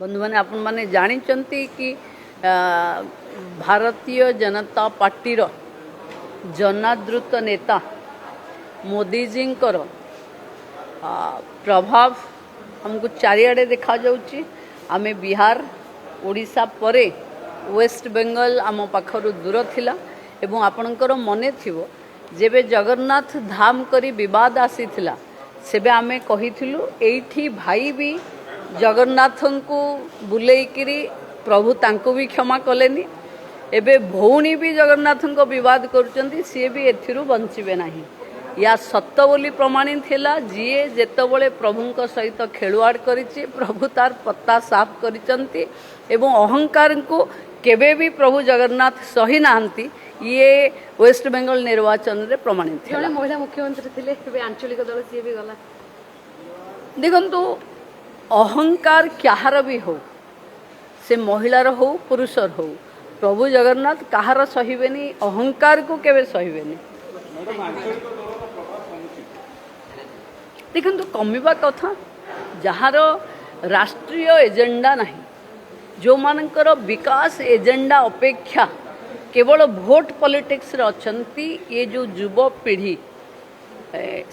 बंधु मैंने आपण मैंने जानी कि भारतीय जनता पार्टी जनादृत नेता मोदीजी प्रभाव हमको चारिआडे देखा जाउची। आमे बिहार ओडिशा परे वेस्ट बेंगल आम पाखरु दूर थिला एवं आपणकर मने थिवो जेबे जगन्नाथ धाम करी विवाद आसीथिला सेबे आमे कहिथिलु एठी भाई भी जगन्नाथन को बुलेइकिरी प्रभु तांको भी क्षमा कलेनी। एबे भौणी भी जगन्नाथन को विवाद करुचंती सी भी एथिरु बंचिबे नाही। या सत्य बोली प्रमाणित थिला जीए जेतबळे प्रभुंक सहित खेलुआड़ करिछि प्रभु तार पत्ता साफ करिचंती एवं अहंकार को केबे भी प्रभु जगन्नाथ सही नाहंती। ये वेस्ट बेंगल निर्वाचन रे प्रमाणित थिला। महिला मुख्यमंत्री थिले केबे आंचलिक दल सी भी गला। देखंतु अहंकार क्यार भी हो से महिलार हो पुरुषर हो प्रभु जगन्नाथ कहार सहिबेनी अहंकार को केबे सहिबेनी। देखंतु कमिबा कथा जहार राष्ट्रीय एजेंडा नहीं जो मानकर विकास एजेंडा अपेक्षा केवल भोट पॉलिटिक्स रे अछंती ये जो युवा पीढ़ी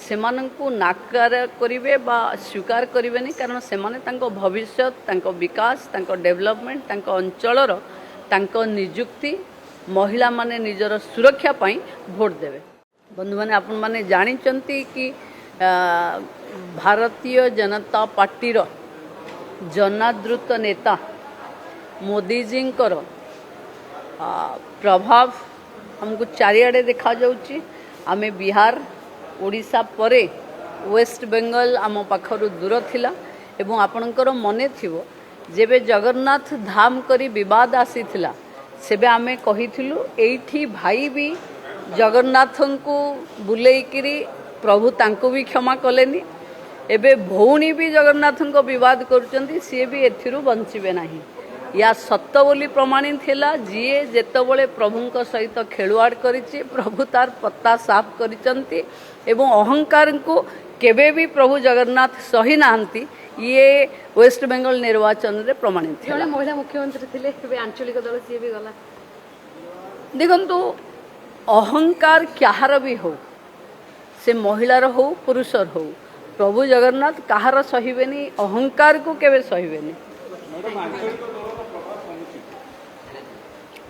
सेमानंकु नाकार करिवे बा स्वीकार करिवे नहीं कारण सेमाने तांको भविष्य तांको विकास तांको डेवलपमेंट तांको अंचलर तांको नियुक्ति महिला माने निजर सुरक्षा पाई भोट देवे। बंधु मैंने आपण माने जानी कि भारतीय जनता पार्टी जनादृत नेता मोदीजी प्रभाव हमको चारिआडे देखा जाउची। आमे बिहार ओडिशा परे वेस्ट बेंगल आम पाखरु दूर थिला एवं आपणकर मने थिवो जेबे जगन्नाथ धाम करी विवाद आसीथिला सेबे आमे कहिथिलु एठी भाई भी जगन्नाथन को बुलेइकिरी प्रभु तांको भी क्षमा कलेनी। एबे भौणी भी जगन्नाथन को विवाद करुचंती सी भी एथिरु बंचिबे नाही। या सत्य बोली प्रमाणित थिला जीए जेतबळे प्रभुंक सहित खेलुआड़ करिछि प्रभु तार पत्ता साफ करिचंती एवं अहंकार को केबे भी प्रभु जगन्नाथ सही नाहंती। ये वेस्ट बेंगल निर्वाचन रे प्रमाणित थिला। महिला मुख्यमंत्री थिले केबे आंचलिक दल सी भी गला। देखंतु अहंकार क्यार भी हो से महिलार हो पुरुषर हो प्रभु जगन्नाथ कहार सहिबेनी अहंकार को केबे सहिबेनी।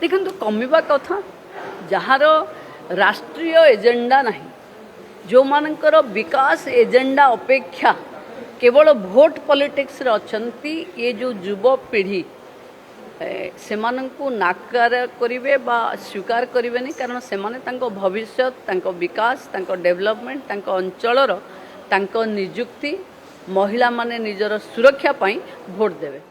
देखंतु कमिबा कथा जहार राष्ट्रीय एजेंडा नहीं जो मानकर विकास एजेंडा अपेक्षा केवल भोट पॉलिटिक्स रे अछंती ये जो युवा पीढ़ी सेमानंकु नाकार करिवे बा स्वीकार करिवे नहीं कारण सेमाने तांको भविष्य तांको विकास तांको डेवलपमेंट तांको अंचलर तांको नियुक्ति महिला माने निजर सुरक्षा पाई भोट देवे।